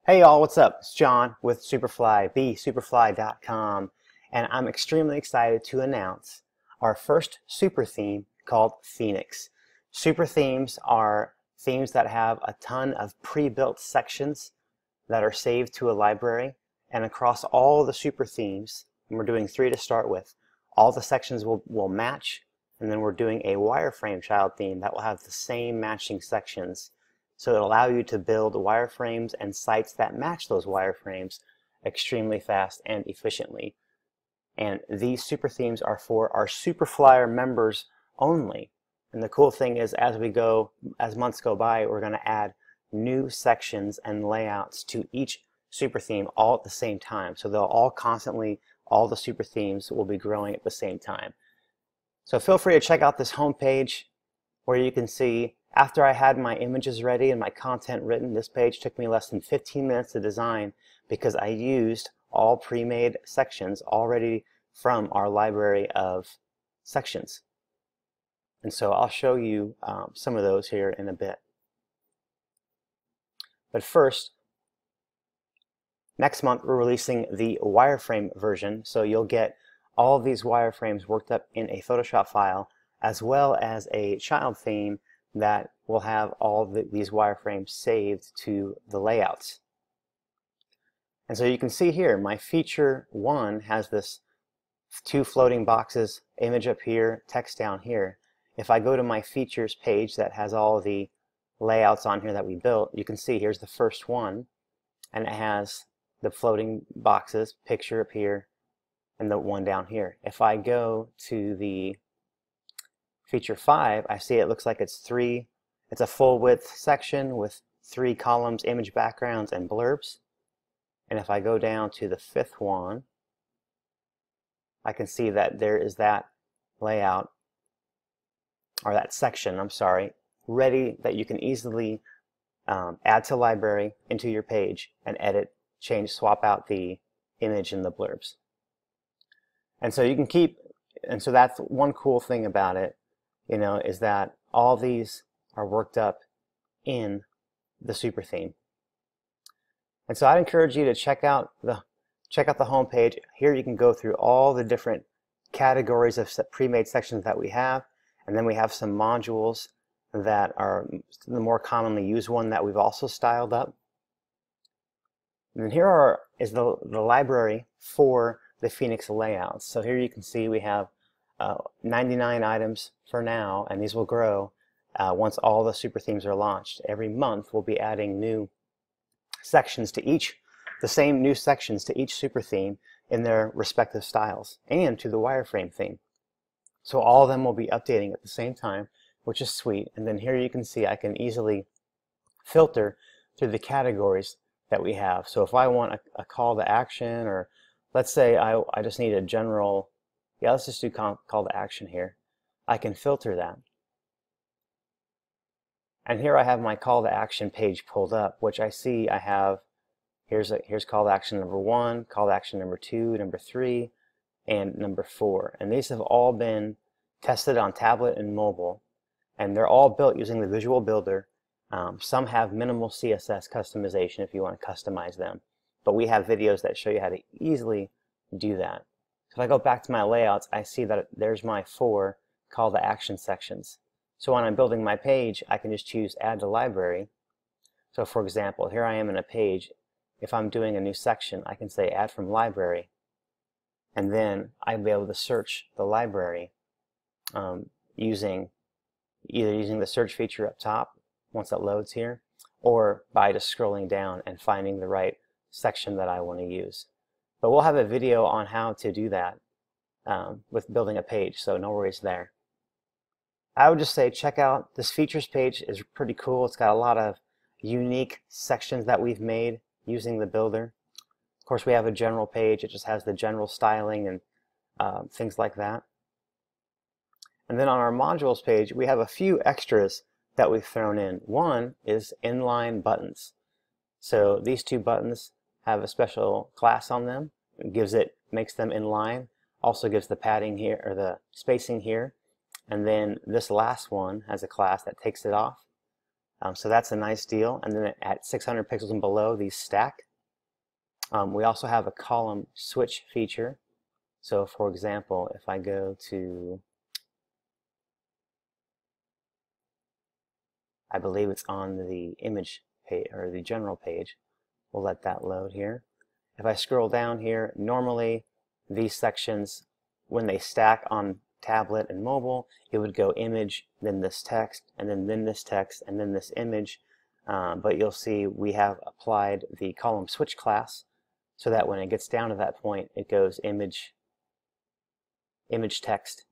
Hey y'all, what's up? It's John with Superfly, BeSuperfly.com, and I'm extremely excited to announce our first super theme called Phoenix. Super themes are themes that have a ton of pre-built sections that are saved to a library, and across all the super themes, and we're doing 3 to start with, all the sections will match, and then we're doing a wireframe child theme that will have the same matching sections. So it'll allow you to build wireframes and sites that match those wireframes extremely fast and efficiently. And these super themes are for our Superflyer members only. And the cool thing is, as months go by, we're going to add new sections and layouts to each super theme all at the same time. So all the super themes will be growing at the same time. So feel free to check out this homepage where you can see, after I had my images ready and my content written, this page took me less than 15 minutes to design because I used all pre-made sections already from our library of sections. And so I'll show you some of those here in a bit. But first, next month we're releasing the wireframe version, so you'll get all of these wireframes worked up in a Photoshop file, as well as a child theme that will have all these wireframes saved to the layouts. And so you can see here, my feature 1 has this 2 floating boxes, image up here, text down here. If I go to my features page that has all the layouts on here that we built, you can see here's the first one, and it has the floating boxes, picture up here, and the one down here. If I go to the feature 5, I see it looks like it's a full width section with 3 columns, image backgrounds, and blurbs. And if I go down to the 5th one, I can see that there is that layout, or that section, I'm sorry, ready that you can easily add to library into your page and edit, change, swap out the image and the blurbs. And so you can so that's one cool thing about it, is that all these are worked up in the super theme. And so I'd encourage you to check out the home page. Here you can go through all the different categories of pre-made sections that we have, and then we have some modules that are the more commonly used one that we've also styled up. And here is the library for the Phoenix layouts. So here you can see we have 99 items for now, and these will grow once all the super themes are launched. Every month we'll be adding new sections to the same new sections to each super theme in their respective styles, and to the wireframe theme. So all of them will be updating at the same time, which is sweet. And then here you can see I can easily filter through the categories that we have. So if I want a call to action, or let's say I just need a general, let's just do call to action here. I can filter that. And here I have my call to action page pulled up, which I see I have, here's call to action number 1, call to action number 2, number 3, and number 4. And these have all been tested on tablet and mobile, and they're all built using the Visual Builder. Some have minimal CSS customization if you want to customize them, but we have videos that show you how to easily do that. So if I go back to my layouts, I see that there's my 4 call to action sections. So when I'm building my page, I can just choose Add to Library. So for example, here I am in a page. If I'm doing a new section, I can say Add from Library, and then I'd be able to search the library either using the search feature up top once it loads here, or by just scrolling down and finding the right section that I want to use. But we'll have a video on how to do that with building a page, so no worries there. I would just say check out this features page. Is pretty cool. It's got a lot of unique sections that we've made using the builder. Of course, we have a general page. It just has the general styling and things like that. And then on our modules page, we have a few extras that we've thrown in. One is inline buttons. So these 2 buttons have a special class on them. It makes them inline. Also gives the padding here, or the spacing here. And then this last one has a class that takes it off. So that's a nice deal. And then at 600 pixels and below, these stack. We also have a column switch feature. So for example, if I go to, I believe it's on the image page or the general page, we'll let that load here. If I scroll down here, normally these sections, when they stack on tablet and mobile, it would go image, then this text, and then this text, and then this image. But you'll see we have applied the column switch class so that when it gets down to that point, it goes image, image, text,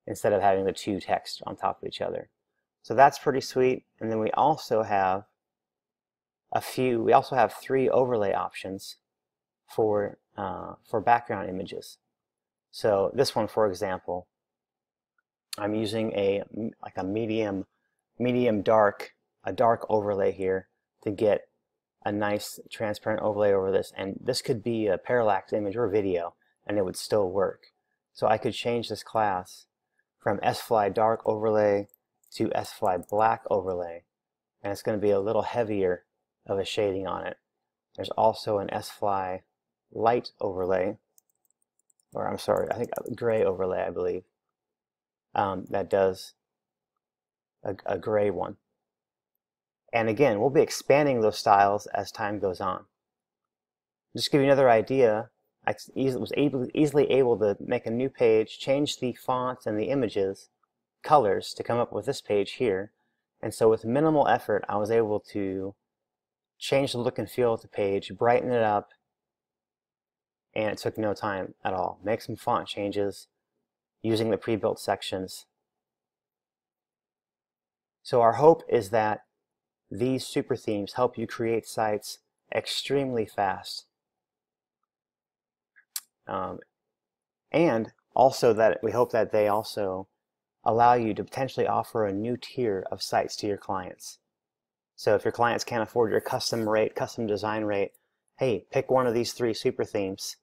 instead of having the two texts on top of each other. So that's pretty sweet. And then we also have we also have 3 overlay options for background images. So this one, for example, I'm using a medium dark, a dark overlay here to get a nice transparent overlay over this. And this could be a parallax image or video, and it would still work. So I could change this class from sFly dark overlay to sFly black overlay, and it's going to be a little heavier of a shading on it. There's also an sFly light overlay, or I'm sorry, I think a gray overlay, I believe, that does a gray one. And again, we'll be expanding those styles as time goes on. Just to give you another idea, I was easily able to make a new page, change the fonts and the images, colors to come up with this page here. And so with minimal effort, I was able to change the look and feel of the page, brighten it up, and it took no time at all. Make some font changes using the pre-built sections. So our hope is that these super themes help you create sites extremely fast. And also that we hope that they also allow you to potentially offer a new tier of sites to your clients. So if your clients can't afford your custom design rate, hey, pick one of these 3 super themes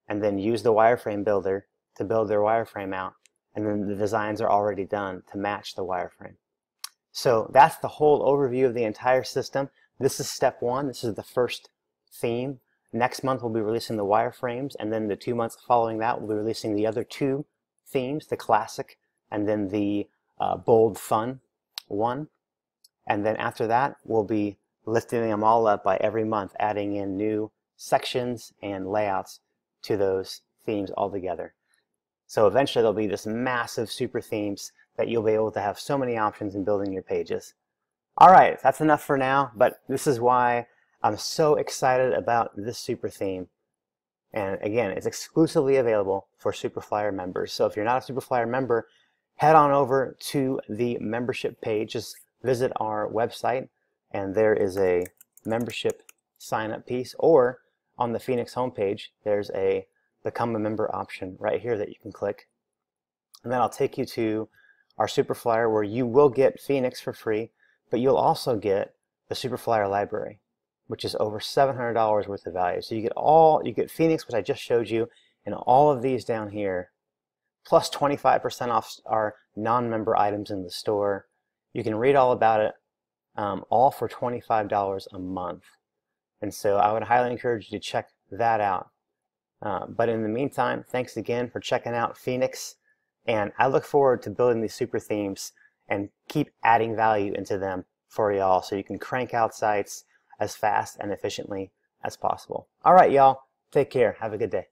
and then use the wireframe builder to build their wireframe out, and then the designs are already done to match the wireframe. So that's the whole overview of the entire system. This is step 1. This is the first theme. Next month we'll be releasing the wireframes, and then the 2 months following that we'll be releasing the other 2 themes, the classic and then the bold fun one. And then after that we'll be lifting them all up by every month, adding in new sections and layouts to those themes altogether. So eventually there'll be this massive super themes that you'll be able to have so many options in building your pages. Alright, that's enough for now, but this is why I'm so excited about this super theme. And again, it's exclusively available for Superflyer members. So if you're not a Superflyer member, head on over to the membership page. Just visit our website, and there is a membership sign-up piece, or on the Phoenix homepage, there's a Become a Member option right here that you can click. And then I'll take you to our Superflyer, where you will get Phoenix for free, but you'll also get the Superflyer library, which is over $700 worth of value. So you get Phoenix, which I just showed you, and all of these down here, plus 25% off our non-member items in the store. You can read all about it, all for $25 a month. And so I would highly encourage you to check that out. But in the meantime, thanks again for checking out Phoenix, and I look forward to building these super themes and keep adding value into them for y'all so you can crank out sites as fast and efficiently as possible. Alright y'all, take care. Have a good day.